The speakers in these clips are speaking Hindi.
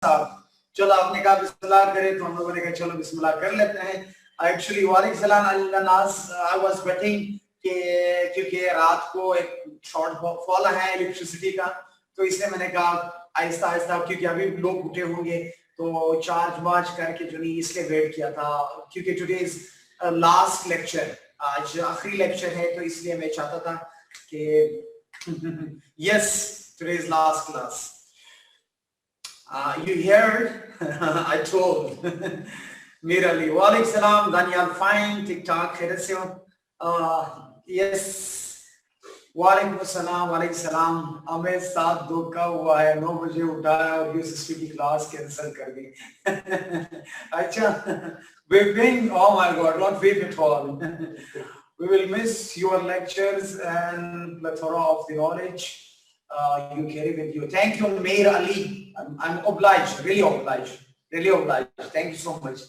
साहब, चलो आपने कहा बिस्मिल्लाह करें तो हम लोगों ने कहा चलो बिस्मिल्लाह कर लेते हैं। एक्चुअली वालेकुम सलाम अल्लाह, आई वाज वेटिंग क्योंकि रात को एक शॉर्ट फॉल है इलेक्ट्रिसिटी का, तो इसलिए मैंने कहा आहिस्ता आहिस्ता, क्योंकि अभी लोग उठे होंगे तो चार्ज वार्ज करके जो नहीं, इसलिए वेट किया था क्योंकि टुडे इज लास्ट लेक्चर, आज आखिरी लेक्चर है, तो इसलिए मैं चाहता था कि yes today is last class. You heard? I told. Mir Ali. Walaikum salam. Daniel, fine. TikTok. खैरियत से हो? Yes. वालेकुम सलाम, वालेकुम सलाम। हमें 7 का हुआ है, 9 बजे उठाया और यूएसएसपी की क्लास कैंसिल कर दी। अच्छा, weeping? Oh my God, don't weep at all. We will miss your lectures and plethora of the knowledge you carry with you. Thank you, Mir Ali. I'm obliged, really obliged, really obliged. Thank you so much.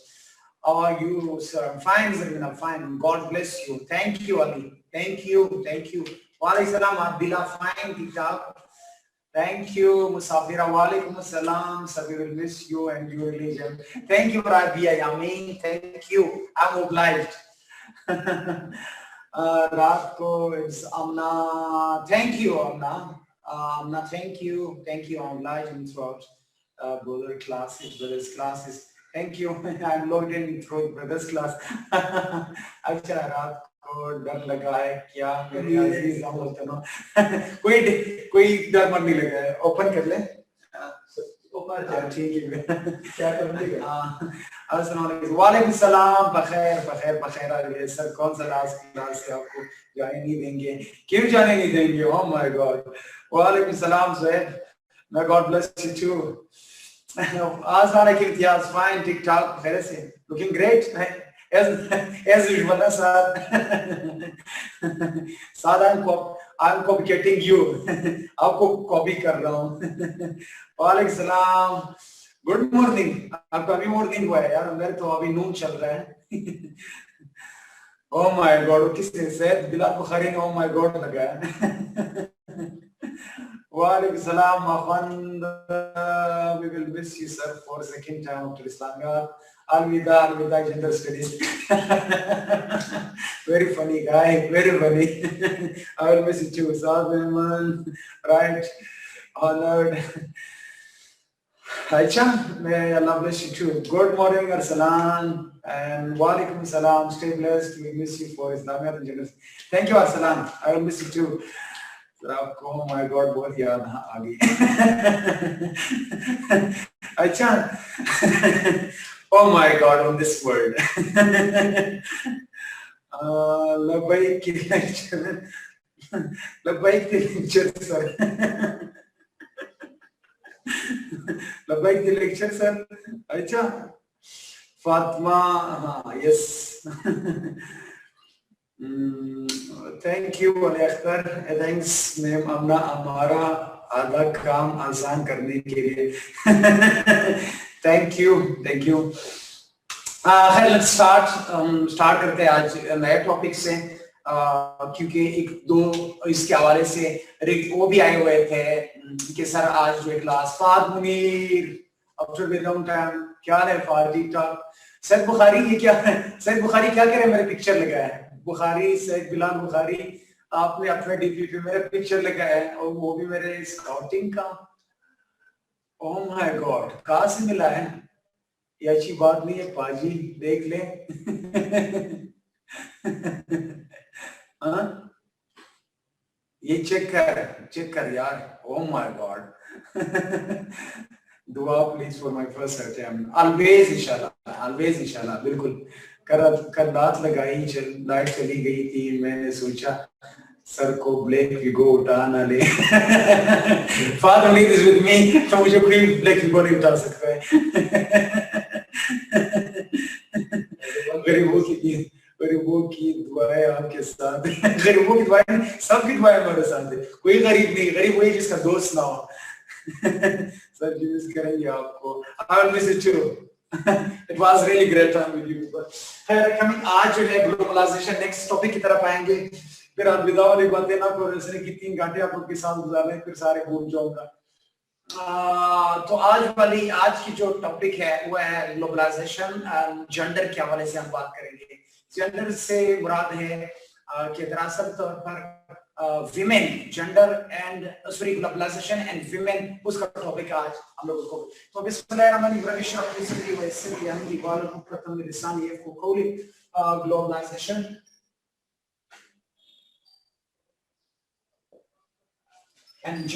How are you, sir? I'm fine, Zareen. I'm fine. God bless you. Thank you, Ali. Thank you, thank you. Walaikum salam, Abdullah. Fine, TikTok. Thank you, Musafira. Walaikum salam. Sir, we will miss you and your religion. Thank you, Rabia Yamin. Thank you. I'm obliged. रात को it's Amna. Thank you, Amna. Amna, thank you. Thank you. I'm obliged throughout brother classes, brothers classes. Thank you. I'm logged in through brothers class. अच्छा, रात को डर लगा है क्या मेरे अजीज हम बोलते ना? कोई डर मन नहीं लगा है। ओपन कर ले। ओपन ठीक है। क्या करने का? वालेकुम सलाम, बखैर बखैर बखैर। सर कौन सा लास्ट क्लास से आपको जाने नहीं देंगे? क्यों जाने नहीं देंगे? ओह माय गॉड। वालेकुम सलाम ज़ैद, may God bless you too. Azhar ki imtiyaz, fine, TikTok, खैर से, looking great as usual ना साथ। साथ I'm copying you, आपको कॉपी कर रहा हूँ। वालेकुम सलाम, गुड मॉर्निंग। आपका अभी मॉर्निंग हुआ है यार, मेरे तो अभी नून चल रहा है। ओह माय गॉड, किसने सैयद बिलाल बुखारी ने ओह माय गॉड लगाया? Walaikum salam, Mafand. We will miss you, sir, for the second time after Islamiyat. Alvida, Alvida, gender studies. Very funny guy, very funny. I will miss you too, Saad, right? Honored. Aicha, may Allah bless you too. Good morning, Arsalan, and Walaikum salam. Stay blessed. We miss you for Islamiyat and gender. Thank you, Arsalan. I will miss you too. आपको oh my God बहुत याद आ गई। अच्छा, oh my God on this word। लबाइक की लेक्चर, लबाइक की लेक्चर सर, लबाइक की लेक्चर सर। अच्छा, फातिमा, हाँ yes. Thank you Akhtar, thanks ma'am Amna, हमारा आधा काम आसान करने के लिए। Thank you, thank you. Let's start करते हैं आज नए टॉपिक से, क्योंकि एक दो इसके हवाले से वो भी आए हुए थे कि सर आज जो class Fahd Munir after very long time, क्या है फाद? ठीक ठाक। सैयद बुखारी ये क्या है? सैयद बुखारी क्या करे, मेरे पिक्चर लगा है बुखारी, सैयद बिलाल बुखारी, आपने अपने डीपी पे मेरा पिक्चर लगाया है और वो भी मेरे स्काउटिंग का। ओह माय गॉड, कहाँ से मिला है? ये अच्छी बात नहीं है पाजी, देख ले। हाँ, ये चेक कर यार। Oh my god. दुआ please for my first attempt. Always इंशाल्लाह बिल्कुल। कल रात लगाई, लाइट चली गई थी, मैंने सोचा सर को ब्लैक विगो उठा ना ले। Father leave is with me, तो मुझे कोई ब्लैक विगो नहीं उठा सकता है। गरीबों की दुआएं आपके साथ। गरीबों की दुआएं, सबकी दुआएं हमारे साथ है। कोई गरीब नहीं, गरीब वही जिसका दोस्त ना हो। सर जी मिस करेंगे आपको। I will miss you too. It was really great time with you. खैर कमिंग आज जो है ग्लोबलाइजेशन नेक्स्ट टॉपिक की तरफ आएंगे। फिर आप विदा वाली बातें ना करो, ऐसे कि 3 घंटे आप उनके साथ गुजारें फिर सारे भूल जाऊंगा। तो आज की जो टॉपिक है वो है ग्लोबलाइजेशन। जेंडर के हवाले से हम बात करेंगे। जेंडर से मुराद है कि दरअसल तौर पर women, gender and sorry globalisation and women, उसका टॉपिक आज हम लोगों को। तो ग्लोबलाइजेशन एंड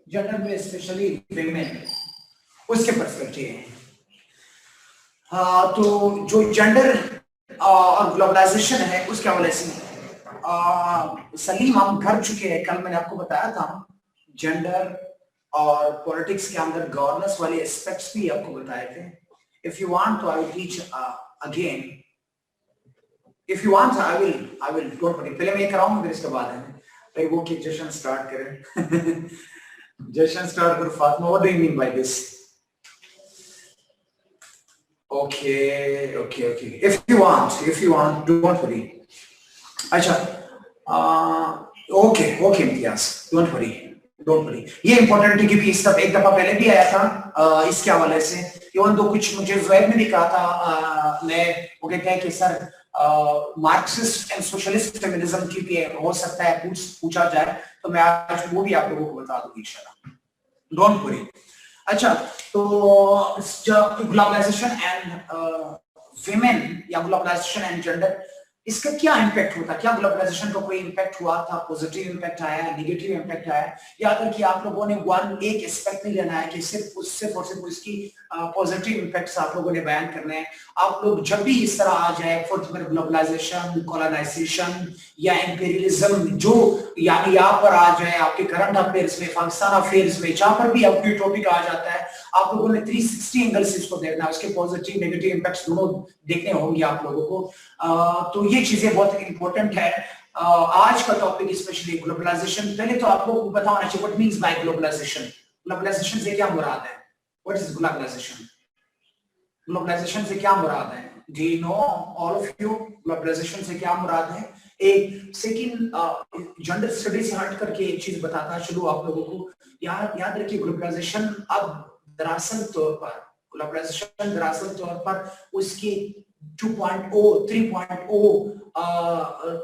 जेंडर में स्पेशली विमेन, उसके पर्सपेक्टिव है। तो जो जेंडर और ग्लोबलाइजेशन है उसके हवाले से सलीम हम कर चुके हैं। कल मैंने आपको बताया था जेंडर और पॉलिटिक्स के अंदर गवर्नेंस वाले एस्पेक्ट्स भी आपको बताए थे। इफ यू वांट तो I will teach again, if you want I will don't worry. पहले मैं ये कराऊंगा फिर इसके बाद है भाई वो कि जशन स्टार्ट करें। जशन स्टार्ट करो Fatima, what do you mean by this? Okay. If you want, don't worry. अच्छा, ओके इम्तियाज, डोंट वरी। ये इंपॉर्टेंट है क्योंकि इस सब एक दफा पहले भी आया था इसके हवाले से। इवन तो कुछ मुझे ज़ुहैब ने भी कहा था, मैं वो कहते हैं कि sir Marxist and socialist feminism की भी हो सकता है पूछा जाए, तो मैं आज वो भी आप लोगों को बता दूंगी इंशाल्लाह, डोंट वरी। अच्छा, तो ग्लोबलाइजेशन एंड विमेन या ग्लोबलाइजेशन एंड जेंडर, इसका क्या इम्पैक्ट होता है? क्या ग्लोबलाइजेशन का कोई इम्पैक्ट हुआ था? पॉजिटिव इम्पैक्ट आया है, नेगेटिव इम्पैक्ट आया है? या अगर कि आप लोगों ने एक एस्पेक्ट नहीं लेना है कि सिर्फ और सिर्फ उसकी पॉजिटिव इम्पैक्ट्स आप लोगों ने बयान करने हैं। आप लोग जब भी इस तरह आ जाए फोर्थ ग्लोबलाइजेशन, कॉलोनाइजेशन या इंपीरियलिज्म, जो यानी यहाँ पर आ जाए आपके करंट अफेयर्स में, पाकिस्तान अफेयर्स में, जहां पर भी आपकी टॉपिक आ जाता है, आप लोगों ने 360 एंगल से इसको देखना है, उसके पॉजिटिव नेगेटिव इम्पैक्ट्स दोनों देखने होंगे आप लोगों को। तो ये चीजें बहुत इंपॉर्टेंट है। आज का टॉपिक स्पेशली ग्लोबलाइजेशन। पहले तो आप लोगों को पता होना चाहिए what means by globalisation. Globalisation से क्या मुराद है? What is globalisation? ग्लोबलाइजेशन से क्या मुराद है? Do you know all of you globalisation से क्या मुराद है? एक सेकंड जेंडर स्टडी से हट करके एक चीज बताता चलो आप लोगों को। याद रखिए ग्लोबलाइजेशन अब दरअसल तौर पर उसकी 2.0 3.0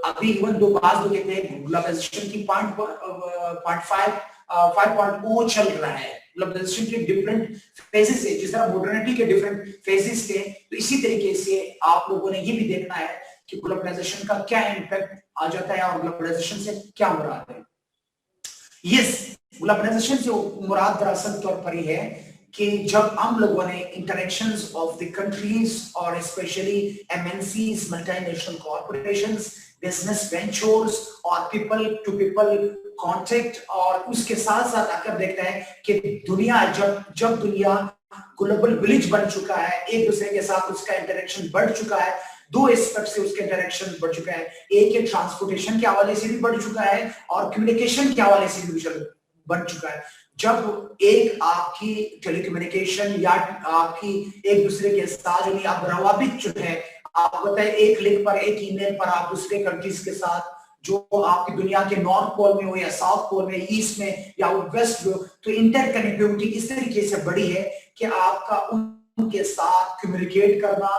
अभी इवन दो बात कहते हैं ग्लोबलाइजेशन की 5.0 चल रहा है। ग्लोबलाइजेशन के डिफरेंट फेजेस है, जिस तरह मॉडर्निटी के डिफरेंट फेजेस थे, तो इसी तरीके से आप लोगों ने ये भी देखना है कि ग्लोबलाइजेशन का क्या इम्पैक्ट आ जाता है और ग्लोबलाइजेशन से क्या मुराद है। यस, ग्लोबलाइजेशन से मुराद दरअसल तौर पर ही है कि जब हम लोगों ने इंटरेक्शंस ऑफ द कंट्रीज और specially MNCs, multinational corporations, business ventures और पीपल टू पीपल कांटेक्ट, और उसके साथ साथ आकर देखते हैं कि दुनिया जब दुनिया ग्लोबल विलेज बन चुका है, एक दूसरे के साथ उसका इंटरेक्शन बढ़ चुका है, दो एस्पेक्ट से उसके डायरेक्शन बढ़ चुका है। एक ट्रांसपोर्टेशन के हवाले से भी बढ़ चुका है और कम्युनिकेशन के हवाले से भी बढ़ चुका है। जब एक आपकी टेलीकम्युनिकेशन या आपकी एक दूसरे के साथ जो आप रवाबित जो है, आप बताए एक लिंक पर, एक ईमेल पर आप दूसरे कंट्रीज के साथ, जो आपकी दुनिया के नॉर्थ पोल में हो या साउथ पोल में, ईस्ट में या वेस्ट में, तो इंटरकनेक्टिविटी इस तरीके से बढ़ी है कि आपका उनके साथ कम्युनिकेट करना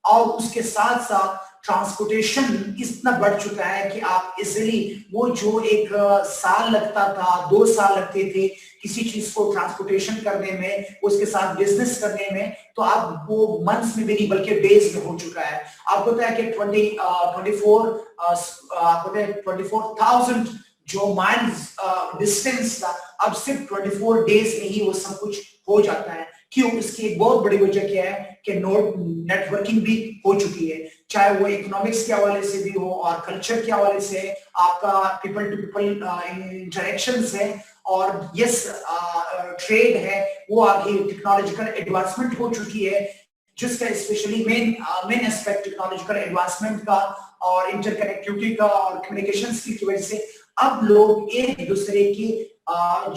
और उसके साथ साथ ट्रांसपोर्टेशन इतना बढ़ चुका है कि आप इजिली वो जो एक साल लगता था, 2 साल लगते थे किसी चीज को ट्रांसपोर्टेशन करने में, उसके साथ बिजनेस करने में, तो अब वो मंथ्स में भी नहीं बल्कि डेज में हो चुका है। आपको पता है कि 24,000 जो माइल्स डिस्टेंस था, अब सिर्फ 24 डेज में ही वो सब कुछ हो जाता है। क्यों? इसकी एक बहुत बड़ी वजह क्या है कि नेटवर्किंग भी हो चुकी है, चाहे वो इकोनॉमिक्स के हवाले से भी हो और कल्चर के हवाले से, आपका पीपल टू पीपल इंटरेक्शंस है, और यस ट्रेड है, वो आगे टेक्नोलॉजिकल एडवांसमेंट हो चुकी है, जिसका specially main aspect technological advancement का और इंटरकनेक्टिविटी का और कम्युनिकेशन की वजह से अब लोग एक दूसरे की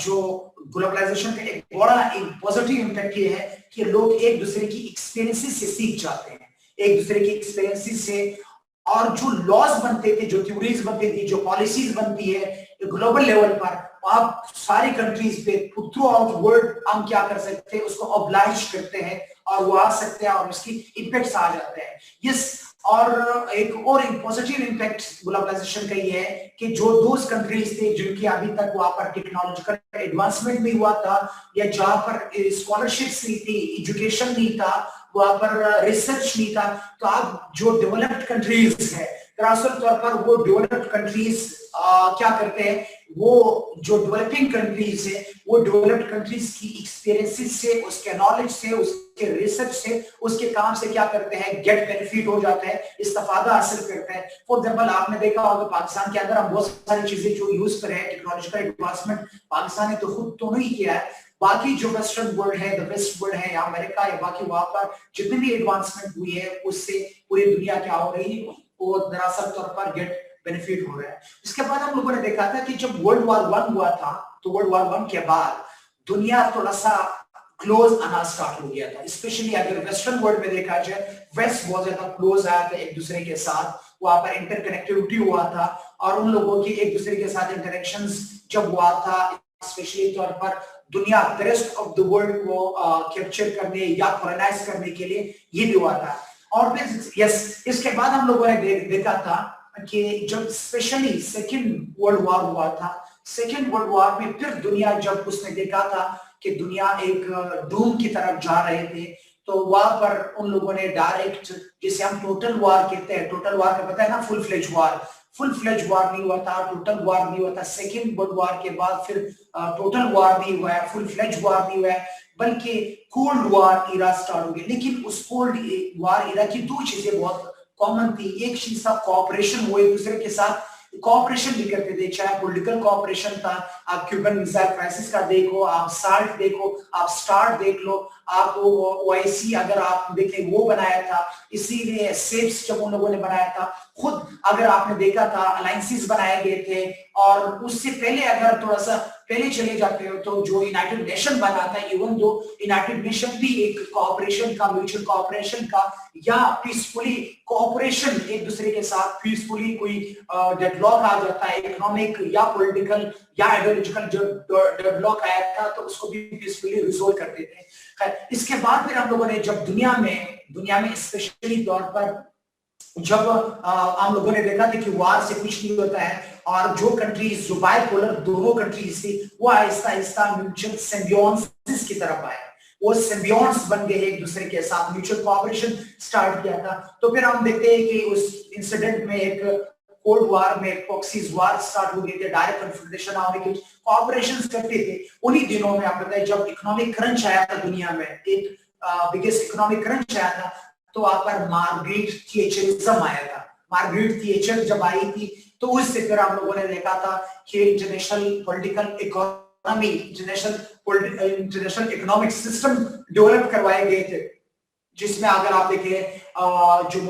जो ग्लोबलाइजेशन का एक बड़ा एक पॉजिटिव इम्पैक्ट ये है कि लोग एक दूसरे की एक्सपीरियंसेस से सीख जाते हैं, एक दूसरे की एक्सपीरियंसेस से, और जो लॉज बनते थे, जो थ्योरीज बनती थी, जो पॉलिसीज बनती है ग्लोबल लेवल पर, आप सारी कंट्रीज पे थ्रू आउट वर्ल्ड हम क्या कर सकते हैं, उसको ऑब्लाइज करते हैं और वो आ सकते हैं और उसकी इम्पैक्ट्स आ जाते हैं। यस, और एक पॉजिटिव इम्पैक्ट ग्लोबलाइजेशन का ये है कि जो दोस्त कंट्रीज थे जिनकी अभी तक वहां पर टेक्नोलॉजिकल एडवांसमेंट नहीं हुआ था या जहां पर स्कॉलरशिप्स नहीं थी, एजुकेशन नहीं था, वहां पर रिसर्च नहीं था, तो आप जो डेवलप्ड कंट्रीज है, दरअसल तौर पर वो डेवलप्ड कंट्रीज क्या करते हैं, वो जो डेवलपिंग कंट्रीज है वो डेवलप्ड कंट्रीज की एक्सपीरियंसेस से, उसके नॉलेज से, उसके रिसर्च से, उसके काम से क्या करते हैं, गेट बेनिफिट हो जाता है, इस्तेफादा हासिल करते हैं। फॉर एग्जाम्पल आपने देखा होगा पाकिस्तान के अंदर हम बहुत सारी चीजें जो यूज कर रहे हैं, टेक्नोलॉजिकल एडवांसमेंट पाकिस्तान ने तो खुद तो नहीं किया है, बाकी जो वेस्टर्न वर्ल्ड है, द वेस्ट वर्ल्ड है या अमेरिका या बाकी वहां पर जितनी भी एडवांसमेंट हुई है उससे पूरी दुनिया क्या हो रही है, वो दरअसल तौर पर गेट बेनिफिट हो रहा है। इसके बाद हम लोगों ने देखा था कि जब वर्ल्ड वॉर 1 हुआ था तो वर्ल्ड वॉर 1 के बाद दुनिया थोड़ा सा क्लोज आना स्टार्ट हो गया था, स्पेशली अगर वेस्टर्न वर्ल्ड में देखा जाए, वेस्ट बहुत ज्यादा क्लोज आया था एक दूसरे के साथ, वहां पर इंटरकनेक्टिविटी हुआ था और उन लोगों की एक दूसरे के साथ इंटरेक्शंस जब हुआ था, स्पेशली तौर पर दुनिया the rest of the world को कैप्चर करने या कॉलोनाइज करने के लिए ये भी हुआ था। और यस, इसके बाद हम लोगों ने देखा था कि जब स्पेशली सेकेंड वर्ल्ड वॉर हुआ था, सेकेंड वर्ल्ड वॉर में फिर दुनिया जब उसने देखा था कि दुनिया एक डूम की तरफ जा रहे थे, तो वहां पर उन लोगों ने डायरेक्ट, जिसे हम टोटल वॉर कहते हैं, टोटल वॉर का पता है ना, full fledge war, full fledge war नहीं हुआ था, टोटल वॉर नहीं हुआ था, सेकेंड वर्ल्ड वॉर के बाद फिर टोटल वॉर नहीं हुआ है, फुल फ्लेज वॉर नहीं हुआ है, बल्कि कोल्ड वॉर इरा स्टार्ट हो गया। लेकिन उस कोल्ड वॉर इरा की दो चीजें बहुत कॉमन थी, एक चीज था कोऑपरेशन, वो एक दूसरे के साथ कोऑपरेशन भी करते थे, चाहे पॉलिटिकल कोऑपरेशन था, आप क्यूबन मिसाइल क्राइसिस का देखो, आप साल्ट देखो, आप स्टार्ट देख लो, आप ओआईसी अगर आप देखें वो बनाया था, इसीलिए सेफ्स जब उन लोगों ने बनाया था, खुद अगर आपने देखा था अलायंसेस बनाए गए थे, और उससे पहले अगर थोड़ा सा पहले चले जाते हो तो जो यूनाइटेड नेशन बना था, इवन दो यूनाइटेड नेशन भी एक कोऑपरेशन का, म्यूचुअल कोऑपरेशन का या पीसफुली कोऑपरेशन, एक दूसरे के साथ पीसफुली कोई डेडलॉक आ जाता है, इकोनॉमिक या पॉलिटिकल या आइडियोलॉजिकल जो डेडलॉक आया था तो उसको भी पीसफुली रिजोल्व करते थे। इसके बाद फिर हम लोगों ने जब दुनिया में स्पेशली तौर पर जब हम लोगों ने देखा था कि वार से कुछ नहीं होता है, और जो कंट्रीज, जो बाइपोलर दोनों कंट्रीज थी, वो आहिस्ता आहिस्ता म्यूचुअल सिम्बियोसिस की तरफ आए, वो सिम्बियोन्स बन गए एक दूसरे के साथ, म्यूचुअल कोऑपरेशन स्टार्ट किया था। तो फिर हम देखते हैं कि उस इंसिडेंट में एक कोल्ड वॉर में प्रॉक्सीज वॉर स्टार्ट हो गए थे, डायरेक्ट कन्फ्रंटेशन आने के कोऑपरेशंस करते थे। उन्हीं दिनों में आप बताइए जब इकोनॉमिक क्रंच आया था दुनिया में, एक बिगेस्ट इकोनॉमिक क्रंच आया था, तो वहां पर मार्गरेट थैचरिज्म आया था। मार्गरेट थैचर जब आई थी तो उससे फिर हम लोगों ने देखा था कि international political economy, international economic system develop करवाए गए थे, जिसमें अगर आप देखें जो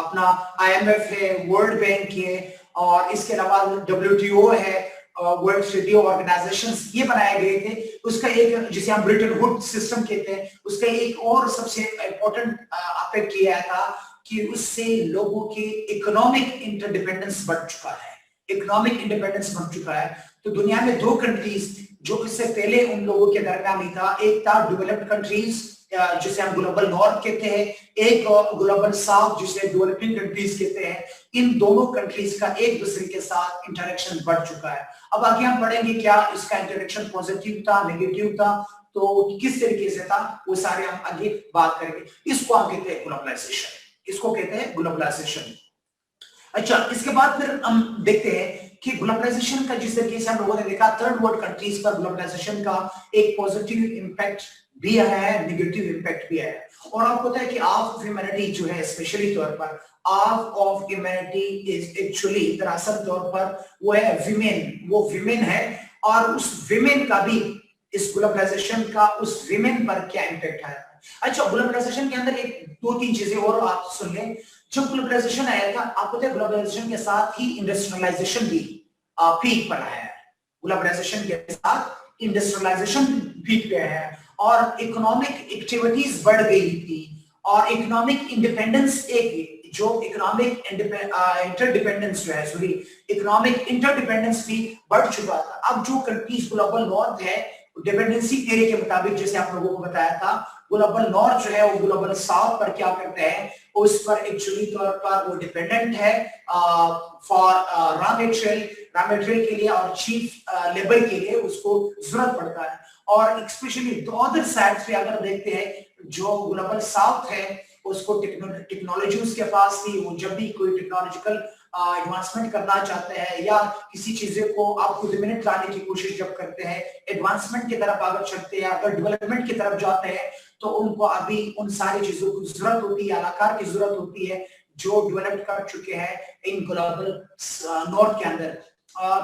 अपना IMF है, वर्ल्ड बैंक है, और इसके अलावा WTO है, वर्ल्ड ट्रेड ऑर्गेनाइजेशन, ये बनाए गए थे। उसका एक, जिसे हम ब्रिटन वुड्स सिस्टम कहते हैं, उसका एक और सबसे इंपॉर्टेंट अफेक्ट किया था कि उससे लोगों के इकोनॉमिक इंटरडिपेंडेंस बढ़ चुका है, इकोनॉमिक इंडिपेंडेंस बढ़ चुका है। तो दुनिया में दो कंट्रीज जो इससे पहले उन लोगों के दरमियान ही था, एक था डेवलप्ड कंट्रीज जिसे हम ग्लोबल नॉर्थ कहते हैं, एक ग्लोबल साउथ जिसे डेवलपिंग कंट्रीज कहते हैं। इन दोनों कंट्रीज का एक दूसरे के साथ इंटरेक्शन बढ़ चुका है। अब आगे हम पढ़ेंगे क्या इसका इंटरेक्शन पॉजिटिव था, नेगेटिव था, तो किस तरीके से था, वो सारे हम आगे बात करेंगे। इसको हम कहते हैं ग्लोबलाइजेशन, इसको कहते हैं ग्लोबलाइजेशन। अच्छा, इसके बाद फिर हम देखते हैं कि ग्लोबलाइजेशन का जिस तरीके से हम लोगों ने देखा, थर्ड वर्ल्ड कंट्रीज पर ग्लोबलाइजेशन का एक पॉजिटिव इंपैक्ट भी आया है, नेगेटिव इंपैक्ट भी आया है। और आपको पता है कि हाफ ऑफ ह्यूमैनिटी जो है, स्पेशली तौर पर half of humanity is actually दरअसल तौर पर वो है विमेन, वो विमेन है, और उस विमेन का भी इस ग्लोबलाइजेशन का उस विमेन पर क्या इंपैक्ट आया। अच्छा, ग्लोबलाइजेशन के अंदर एक दो तीन चीजें और आप सुन लें। जब ग्लोबलाइजेशन आया था, आपको पता है ग्लोबलाइजेशन के साथ ही इंडस्ट्रियलाइजेशन भी पीक पर आया है। ग्लोबलाइजेशन के साथ इंडस्ट्रियलाइजेशन पीक पे आया है, और इकोनॉमिक एक्टिविटीज बढ़ गई थी, और इकोनॉमिक इंडिपेंडेंस, एक जो इकोनॉमिक इंटरडिपेंडेंस जो है, सॉरी इकोनॉमिक इंटरडिपेंडेंस भी बढ़ चुका था। अब जो कंट्रीज ग्लोबल नॉर्थ है, डिपेंडेंसी थ्योरी के मुताबिक जैसे आप लोगों को बताया था, ग्लोबल नॉर्थ जो है वो ग्लोबल साउथ पर क्या करते हैं, उस पर एक्चुअली तौर पर वो डिपेंडेंट है फॉर रॉ मटेरियल के लिए और चीप लेबर के लिए उसको जरूरत पड़ता है। और स्पेशली द अदर साइड पे अगर देखते हैं जो ग्लोबल साउथ है उसको टेक्नोलॉजी उसके पास थी, वो जब भी कोई टेक्नोलॉजिकल एडवांसमेंट करना चाहते हैं या किसी चीजें को आप खुद मिनट लाने की कोशिश जब करते हैं, एडवांसमेंट की तरफ अगर चलते हैं, अगर डेवलपमेंट की तरफ जाते हैं, तो उनको अभी उन सारी चीजों की जरूरत होती है, अलाकार की जरूरत होती है जो डेवलप कर चुके हैं इन ग्लोबल नॉर्थ के अंदर।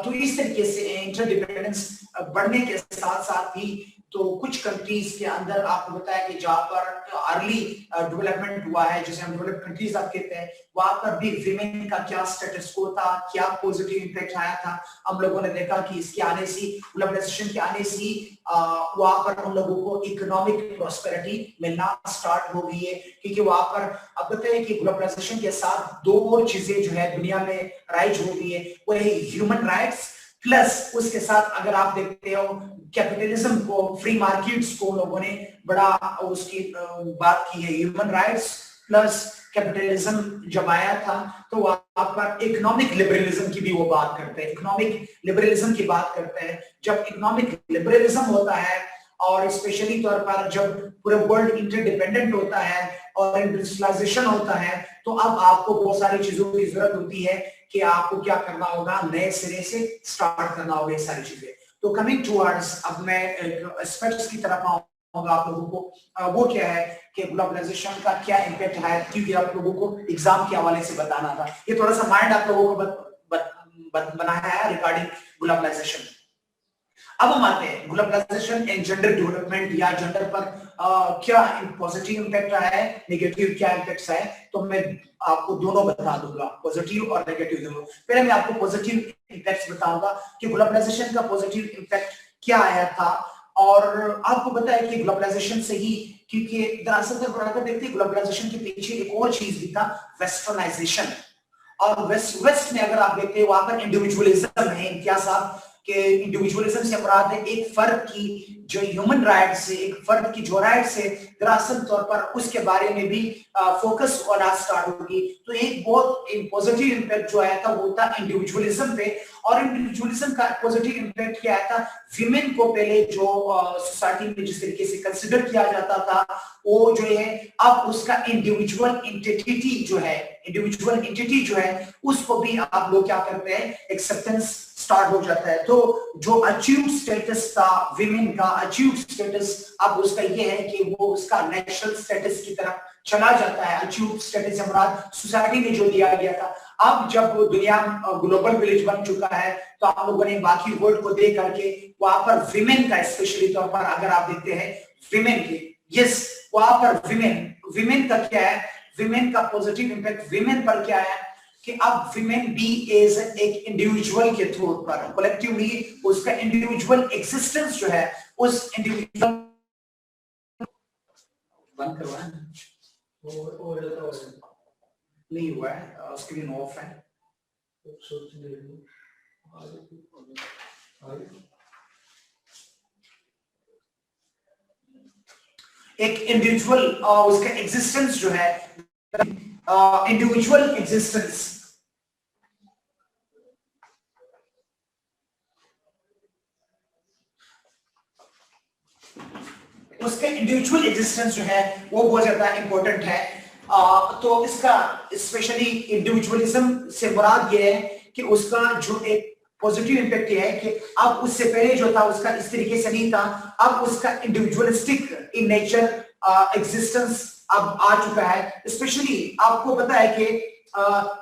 तो इस तरीके से इंटरडिपेंडेंस बढ़ने के साथ साथ ही तो कुछ कंट्रीज के अंदर आपको बताया कि जहां पर अर्ली डेवलपमेंट हुआ है, जैसे हम डेवलप्ड कंट्रीज आप कहते हैं, वहां पर भी विमेन का क्या स्टेटस को था, क्या पॉजिटिव इंपैक्ट आया था। हम लोगों ने देखा कि इसके आने से, ग्लोबलाइजेशन के आने से वहां पर हम लोगों को इकोनॉमिक प्रॉस्पेरिटी मिलना स्टार्ट हो गई है, क्योंकि वहां पर अब बताइए कि ग्लोबलाइजेशन के साथ दो और चीजें जो है दुनिया में राइज हो गई है, वो है ह्यूमन राइट्स प्लस उसके साथ अगर आप देखते हो कैपिटलिज्म को, फ्री मार्केट्स को लोगों ने बड़ा उसकी बात की है। ह्यूमन राइट्स प्लस कैपिटलिज्म जब आया था तो वहां पर इकोनॉमिक लिबरलिज्म की भी वो बात करते हैं, इकोनॉमिक लिबरलिज्म की बात करते हैं। जब इकोनॉमिक लिबरलिज्म होता है और स्पेशली तौर पर जब पूरे वर्ल्ड इंटरडिपेंडेंट होता है और इंडस्ट्रियलाइजेशन होता है, तो अब आपको बहुत सारी चीजों की जरूरत होती है कि आपको क्या करना होगा, नए सिरे से स्टार्ट करना होगा ये सारी चीजें। तो कमिंग टुवर्ड्स, अब मैं एस्पेक्ट्स की तरफ आऊंगा आप लोगों को, वो क्या है कि ग्लोबलाइजेशन का क्या इम्पैक्ट है, क्योंकि आप लोगों को एग्जाम के हवाले से बताना था। ये थोड़ा सा माइंड आप लोगों को बनाया है रिगार्डिंग ग्लोबलाइजेशन। अब हम आते हैं ग्लोबलाइजेशन एंड जेंडर डेवलपमेंट या जेंडर पर क्या पॉजिटिव इंपैक्ट आया है, नेगेटिव क्या इंपैक्ट्स है, तो मैं आपको दोनों बता दूंगा, पॉजिटिव और नेगेटिव दोनों। पहले मैं आपको पॉजिटिव इंपैक्ट्स बताऊंगा कि ग्लोबलाइजेशन का पॉजिटिव इंपैक्ट क्या आया था। और आपको पता है कि ग्लोबलाइजेशन से ही, क्योंकि दरअसल में बराबर देखते हैं ग्लोबलाइजेशन के पीछे एक और चीज भी था, वेस्टर्नाइजेशन। और वेस्ट में अगर आप देखते हैं वहां पर इंडिविजुअलिज्म है, इम्तियाज साहब के इंडिविजुअलिज्म से मुराद है एक फर्द की जो ह्यूमन राइट्स है, एक फर्द की जो राइट्स है, दरअसल तौर पर उसके बारे में भी फोकस होना स्टार्ट होगी। तो एक बहुत पॉजिटिव इंपैक्ट जो आया था वो था इंडिविजुअलिज्म पे। और इंडिविजुअलिज्म का पॉजिटिव इंपैक्ट क्या आया था, विमेन को पहले जो सोसाइटी में जिस तरीके से कंसिडर किया जाता था, वो जो है अब उसका इंडिविजुअल एंटिटी जो है उसको भी आप लोग क्या करते हैं, एक्सेप्टेंस स्टार्ट हो जाता है। तो जो अचीव स्टेटस था विमेन का, अचीव स्टेटस अब उसका ये है कि वो उसका नेशनल स्टेटस की तरफ चला जाता है। अचीव स्टेटस से मुराद सोसाइटी ने जो दिया गया था। अब जब दुनिया ग्लोबल विलेज बन चुका है तो आप लोगों ने बाकी वर्ल्ड को देख करके वहां पर विमेन का स्पेशली तौर पर अगर आप देखते हैं विमेन के, यस वहां पर विमेन का क्या है, विमेन का पॉजिटिव इंपैक्ट विमेन पर क्या है कि अब विमेन भी एज एक इंडिविजुअल के तौर पर कलेक्टिवली उसका इंडिविजुअल एक्सिस्टेंस जो है, उस इंडिविजुअल बंद करवाएं नहीं हुआ है, स्क्रीन ऑफ है। एक इंडिविजुअल उसका एग्जिस्टेंस जो है, इंडिविजुअल एग्जिस्टेंस, उसके इंडिविजुअल एग्जिस्टेंस जो है वो बहुत ज्यादा इंपॉर्टेंट है। तो इसका स्पेशली इंडिविजुअलिज्म से मुराद ये है कि उसका जो एक पॉजिटिव इम्पैक्ट ये है कि अब उससे पहले जो था उसका इस तरीके से नहीं था, अब उसका इंडिविजुअलिस्टिक इन नेचर एग्जिस्टेंस अब आ चुका है। स्पेशली आपको पता है कि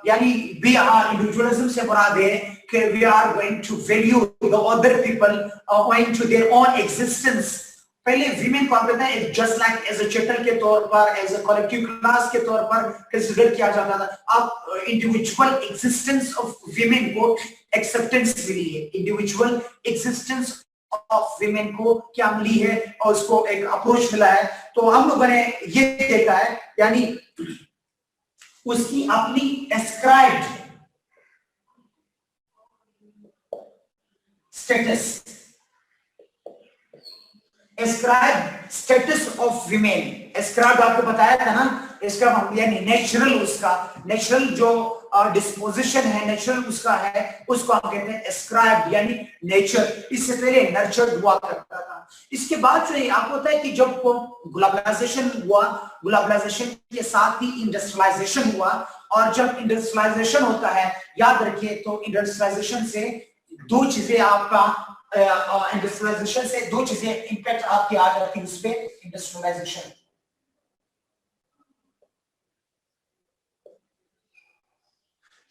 यानी वी आर इंडिविजुअलिज्म से मुराद है कि we are going to value the other people owing to their own existence. पहले विमेन को आप कहते हैं just like as a chattel के तौर पर, एज अ कलेक्टिव क्लास के तौर पर कंसीडर किया जाता था। अब इंडिविजुअल एग्जिस्टेंस ऑफ विमेन को एक्सेप्टेंस मिली है, इंडिविजुअल एग्जिस्टेंस ऑफ विमेन को क्या मिली है और उसको एक अप्रोच मिला है। तो हम लोगों ने ये देखा है, यानी उसकी अपनी ascribed status, ascribe status of women, ascribe आपको बताया था ना, एस्क्राइब यानी नेचुरल, उसका नेचुरल जो डिस्पोजिशन है, नेचुरल उसका है, उसको हम कहते हैं एस्क्राइब यानी नेचर। इससे पहले नर्चर्ड हुआ करता था। इसके बाद जो आपको पता है कि जब ग्लोबलाइजेशन हुआ, ग्लोबलाइजेशन के साथ ही इंडस्ट्रियलाइजेशन हुआ, और जब इंडस्ट्रियलाइजेशन होता है, याद रखिए, तो इंडस्ट्रियलाइजेशन से दो चीजें आपका इंडस्ट्रियलाइजेशन से दो चीजें इंपैक्ट आपकी आ जाती है उस पे। इंडस्ट्रियलाइजेशन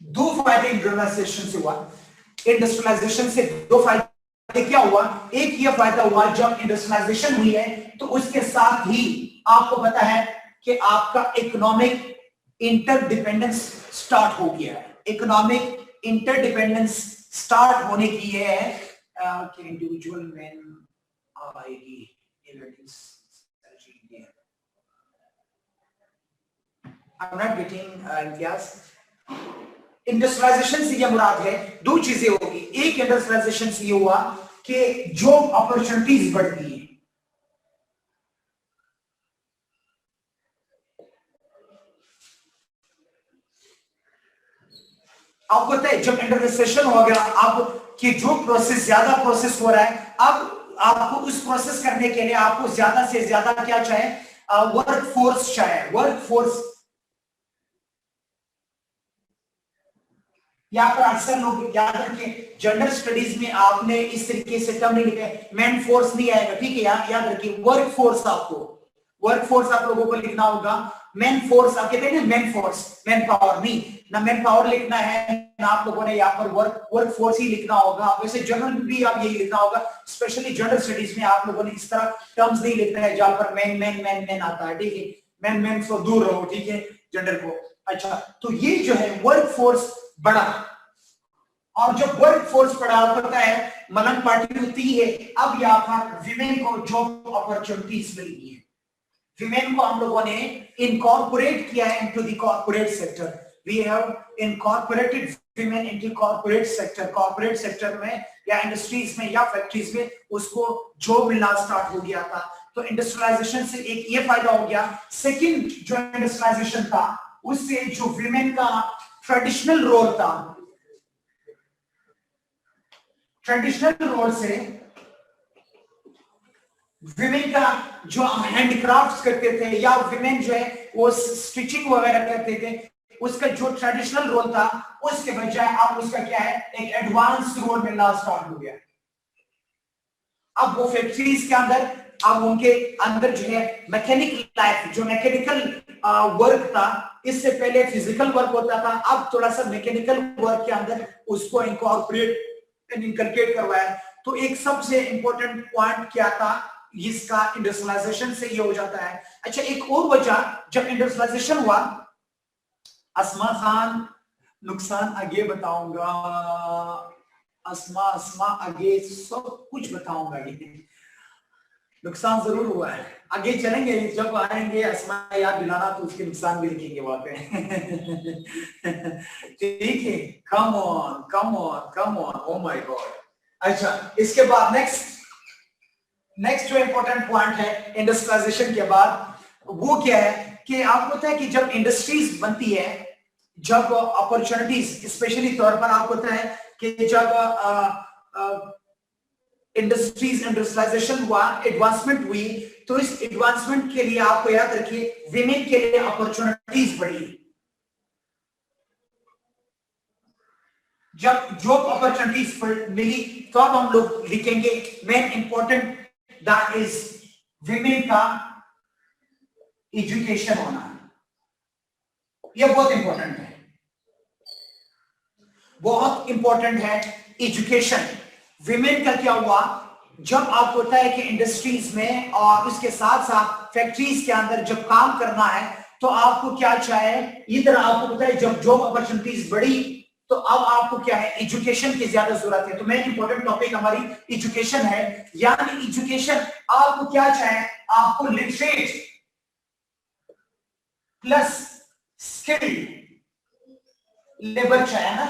दो फायदे इंडस्ट्रियलाइजेशन से हुआ, इंडस्ट्रियलाइजेशन से दो फायदे क्या हुआ, एक ये फायदा हुआ जब इंडस्ट्रियलाइजेशन हुई है तो उसके साथ ही आपको पता है कि आपका इकोनॉमिक इंटरडिपेंडेंस स्टार्ट हो गया है। इकोनॉमिक इंटरडिपेंडेंस स्टार्ट होने की है कि इंडिविजुअल मैन आएगी। I'm not getting yes. Industrialisation से ये मुराद है, दो चीजें होगी। एक इंडस्ट्रियलाइजेशन से ये हुआ कि जॉब अपॉर्चुनिटीज बढ़ गई है। आपको पता है जब इंडस्ट्रियलाइजेशन हो गया, अब कि जो प्रोसेस ज्यादा प्रोसेस हो रहा है, अब आपको उस प्रोसेस करने के लिए आपको ज्यादा से ज्यादा क्या चाहिए, वर्क फोर्स चाहिए। वर्क फोर्स यहाँ पर अक्सर लोग याद रखें, जनरल स्टडीज में आपने इस तरीके से टर्म नहीं लिखा, मैन फोर्स नहीं आएगा, ठीक है, याद रखिए वर्क फोर्स, आपको वर्क फोर्स आप लोगों को लिखना होगा। मैन फोर्स आप कहते हैं ना, मैन फोर्स, मैन पावर नहीं, ना मैन पावर लिखना है ना आप लोगों ने यहाँ पर वर्क फोर्स ही लिखना होगा। वैसे जनरल भी आप यही लिखना होगा, स्पेशली जनरल स्टडीज में आप लोगों ने इस तरह टर्म्स नहीं लिखना है जहां पर मैन मैन मैन मैन आता है, ठीक है, मैन मैन से दूर रहो, ठीक है, जनरल को। अच्छा, तो ये जो है वर्क फोर्स बढ़ा, और जब वर्क फोर्स बढ़ा होता है मलन पार्टी होती है। अब यहाँ पर विमेन को जॉब अपॉर्चुनिटीज मिल गई है। विमेन को हम लोगों ने इनकॉर्पोरेट किया है into the corporate sector. We have incorporated women into corporate sector. Corporate sector में या इंडस्ट्रीज में या फैक्ट्रीज में उसको जॉब मिलना स्टार्ट हो गया था। तो इंडस्ट्रियलाइजेशन से एक ये फायदा हो गया। सेकंड जो इंडस्ट्रियलाइजेशन था, उससे जो विमेन का ट्रेडिशनल रोल था, ट्रेडिशनल रोल से विमेन का जो हैंडक्राफ्ट्स करते थे या विमेन जो है वो स्टिचिंग वगैरह करते थे, उसका जो ट्रेडिशनल रोल था उसके बजाय अब उसका क्या है, एक एडवांस रोल मिलना स्टार्ट हो गया। अब वो फैक्ट्रीज के अंदर, अब उनके अंदर जो है मैकेनिकल लाइफ, जो मैकेनिकल वर्क था, इससे पहले फिजिकल वर्क होता था, अब थोड़ा सा मैकेनिकल वर्क के अंदर उसको इनकॉर्पोरेट करवाया। तो एक सबसे इंपॉर्टेंट पॉइंट क्या था इसका, इंडस्ट्रियलाइजेशन से ये हो जाता है। अच्छा, एक और वजह, जब इंडस्ट्रियलाइजेशन हुआ, अस्मा खान नुकसान आगे बताऊंगा, अस्मा आगे सब कुछ बताऊंगा, ये नुकसान जरूर हुआ है, आगे चलेंगे जब आएंगे अस्मा याद दिलाना तो उसके नुकसान भी लिखेंगे वहां पे। ठीक है, come on come on come on, oh my God. अच्छा, इसके बाद नेक्स्ट जो इंपॉर्टेंट पॉइंट है इंडस्ट्रियलाइजेशन के बाद, वो क्या है कि आपको पता है कि जब इंडस्ट्रीज बनती है, जब अपॉर्चुनिटीज, स्पेशली तौर पर आपको पता है कि जब इंडस्ट्रियलाइजेशन हुआ, एडवांसमेंट हुई, तो इस एडवांसमेंट के लिए आपको याद रखिए विमेन के लिए अपॉर्चुनिटीज बढ़ी। जब जॉब अपॉर्चुनिटीज मिली तो अब हम लोग लिखेंगे main important that is women का एजुकेशन होना। यह बहुत इंपॉर्टेंट है, बहुत इंपॉर्टेंट है एजुकेशन। विमेन का क्या हुआ, जब आपको पता है कि इंडस्ट्रीज में और उसके साथ साथ फैक्ट्रीज के अंदर जब काम करना है तो आपको क्या चाहिए, इधर आपको पता है जब जॉब अपॉर्चुनिटीज बढ़ी तो अब आपको क्या है, एजुकेशन की ज्यादा जरूरत है। तो मेन इंपॉर्टेंट टॉपिक हमारी एजुकेशन है, यानी एजुकेशन आपको क्या चाहिए, आपको लिटरेट प्लस स्किल लेबर चाहे ना,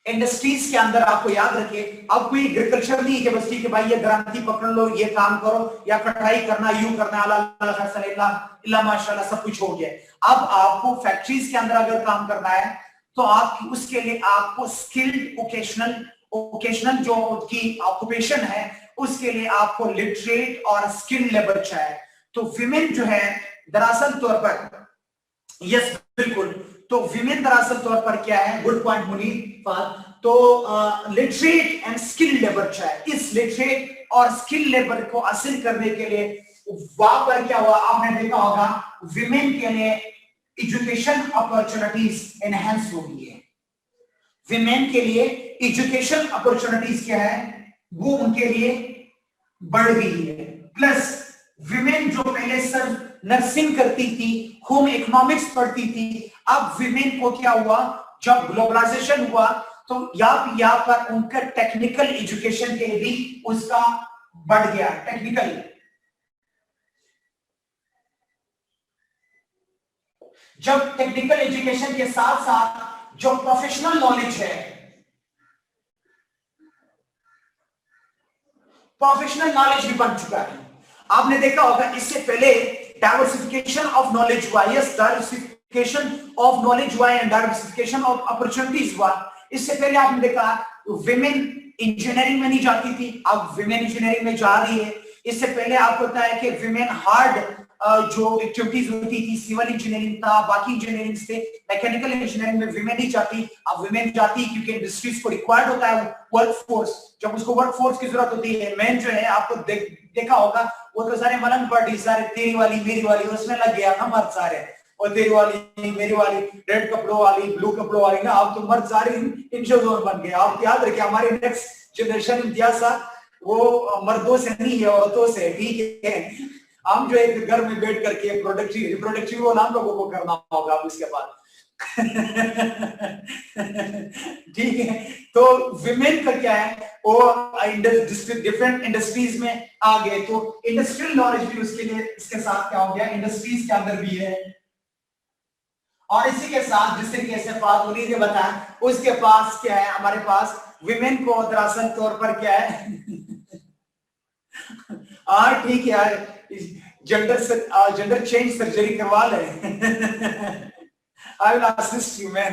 इंडस्ट्रीज के अंदर आपको याद रखिए, अब कोई एग्रीकल्चर नहीं है कि बस ठीक है भाई ये ग्रांति पकड़ लो, ये काम करो या कटाई करना, यूं करना, अल्लाह माशाल्लाह सब कुछ हो गया। अब आपको फैक्ट्रीज के अंदर अगर काम करना है तो आप उसके लिए आपको स्किल्ड ओकेशनल जो उसकी ऑक्यूपेशन है उसके लिए आपको लिटरेट और स्किल्ड लेबर चाहिए। तो विमेन जो है दरअसल तौर पर, यस बिल्कुल, तो विमेन दरअसल तौर पर क्या है, गुड पॉइंट मुनीर, तो लिटरेट एंड स्किल्ड लेबर चाहिए। इस लिटरेट और स्किल लेबर को हासिल करने के लिए वहां पर क्या हुआ, आपने देखा होगा विमेन के लिए एजुकेशन अपॉर्चुनिटीज एनहेंस हो गई है। विमेन के लिए एजुकेशन अपॉर्चुनिटीज क्या है, वो उनके लिए बढ़ गई है। प्लस विमेन जो पहले सिर्फ नर्सिंग करती थी, होम इकोनॉमिक्स पढ़ती थी, अब विमेन को क्या हुआ, जब ग्लोबलाइजेशन हुआ तो यहाँ पर उनका टेक्निकल एजुकेशन के लिए भी उसका बढ़ गया। टेक्निकल, जब टेक्निकल एजुकेशन के साथ साथ जो प्रोफेशनल नॉलेज है, प्रोफेशनल नॉलेज भी बन चुका है। आपने देखा होगा इससे पहले डाइवर्सिफिकेशन ऑफ नॉलेज हुआ, यस डाइवर्सिफिकेशन ऑफ नॉलेज हुआ एंड डाइवर्सिफिकेशन ऑफ अपॉर्चुनिटीज हुआ। इससे पहले आपने देखा विमेन इंजीनियरिंग में नहीं जाती थी, अब विमेन इंजीनियरिंग में जा रही है। इससे पहले आपको पता है कि विमेन हार्ड जो एक्टिविटीज होती थी, सिविल इंजीनियरिंग था, बाकी इंजीनियरिंग थे, मैकेनिकल इंजीनियरिंग में विमेन नहीं जाती, अब विमेन जाती क्योंकि इंडस्ट्रीज को रिक्वायर्ड होता है वर्क फोर्स, जब उसको वर्क फोर्स की जरूरत होती है। मैन जो है आपको देखा होगा वो तो सारे मलन पार्टी, सारे तेरी वाली मेरी वाली उसमें लग गया ना मर्द सारे, और तेरी वाली मेरी वाली, रेड कपड़ों वाली ब्लू कपड़ों वाली ना, अब तो मर्द सारे इन जोन बन गए। आप याद रखिए हमारी नेक्स्ट जनरेशन इम्तियाज वो मर्दों से नहीं है, औरतों से, ठीक है। हम जो एक घर में बैठ करके रिप्रोडक्टिव रोल हम लोगों को करना होगा अब इसके बाद। ठीक है, तो विमेन का क्या है, वो डिफरेंट इंडस्ट्रीज में आ गए, तो इंडस्ट्रियल नॉलेज भी उसके लिए इसके साथ क्या हो गया, इंडस्ट्रीज के अंदर भी है। और इसी के साथ जिस तरीके से फातूनी ने बताया, उसके पास क्या है, हमारे पास विमेन को दरअसल तौर पर क्या है, हाँ ठीक है, जेंडर चेंज सर्जरी करवा ले। I will assist you man.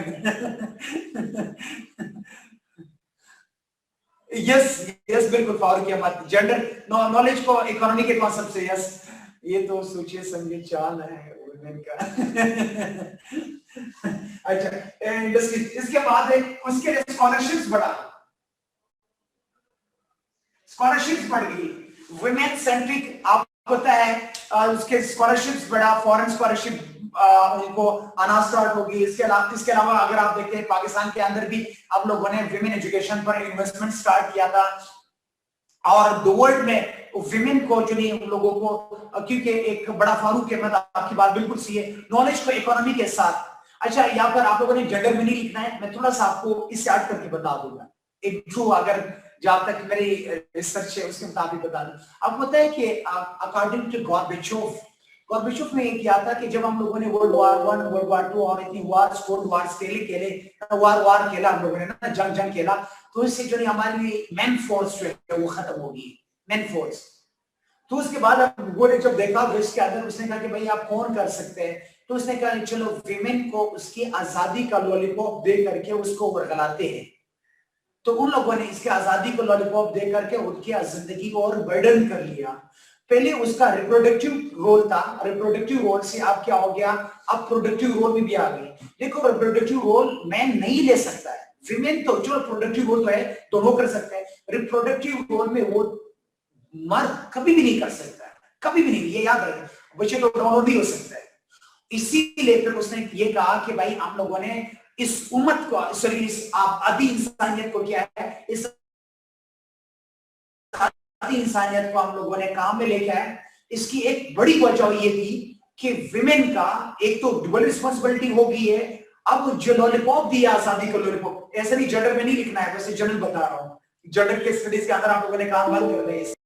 Yes yes बिल्कुल फारूक अहमद, जेंडर नॉलेज को इकोनॉमी के कॉन्सेप्ट से, यस ये तो सोचिए समझे चाल है वुमेन का। अच्छा इंडस्ट्री, इसके बाद उसके लिए स्कॉलरशिप्स बढ़ा, स्कॉलरशिप्स बढ़ गई, वुमेन सेंट्रिक आप पता है उसके स्कॉलरशिप्स बढ़ा, फॉरेन स्कॉलरशिप उनको आना स्टार्ट होगी। इसके अलावा अगर आप देखते हैं पाकिस्तान के अंदर भी आप लोगों ने विमेन एजुकेशन पर इन्वेस्टमेंट स्टार्ट किया था, और द वर्ल्ड में विमेन को जो नहीं उन लोगों को, क्योंकि एक बड़ा फारूक अहमद, आपकी बात बिल्कुल सही है, नॉलेज को इकोनॉमी के साथ। अच्छा यहाँ पर आप लोगों ने जेंडर में नहीं लिखना है, मैं थोड़ा सा आपको इससे ऐड करके बता दूंगा, एक ट्रू अगर जहां तक मेरी रिसर्च है उसके मुताबिक बता दूं। आपको पता है कि अकॉर्डिंग टू गॉर्बेचोव ने किया था कि जब हम लोगों ने वर्ल्ड वार 1 वर्ल्ड वार 2 और इतनी वार्स कोल्ड वार्स वार खेला हम लोगों ने ना, जंग खेला, तो इससे जो हमारी मैन फोर्स जो है वो खत्म होगी, मैन फोर्स। तो उसके बाद वो ने जब देखा तो इसके अंदर उसने कहा कि भाई आप कौन कर सकते हैं, तो उसने कहा चलो विमेन को उसकी आजादी का लॉलीपॉप दे करके उसको वरगलाते हैं। तो उन लोगों ने इसके आजादी को लॉलीपॉप दे करके उनकी जिंदगी को और बर्डन कर लिया। पहले उसका रिप्रोडक्टिव रोल था, रिप्रोडक्टिव रोल से अब क्या हो गया, अब प्रोडक्टिव रोल में भी आ गई। देखो रिप्रोडक्टिव रोल मैन नहीं ले सकता है, विमेन तो जो प्रोडक्टिव रोल तो है दोनों कर सकते हैं, रिप्रोडक्टिव रोल में वो मर्द कभी भी नहीं कर सकता है, कभी भी नहीं, ये याद रखें, बच्चे तो दोनों भी हो सकता है। इसीलिए फिर उसने ये कहा कि भाई हम लोगों ने इस उम्मत को, सॉरी इस आदि इंसानियत को क्या है, इस आदि इंसानियत को हम लोगों ने काम में लेके आए। इसकी एक बड़ी वजह ये थी कि विमेन का एक तो डबल रिस्पॉन्सिबिलिटी हो गई है। अब जो लॉलीपॉप दिया आजादी को, लॉलीपॉप ऐसे नहीं जेंडर में नहीं लिखना है, वैसे जनरल बता रहा हूँ, जेंडर के स्टडीज के अंदर आप लोगों ने काम बंद कर दिया।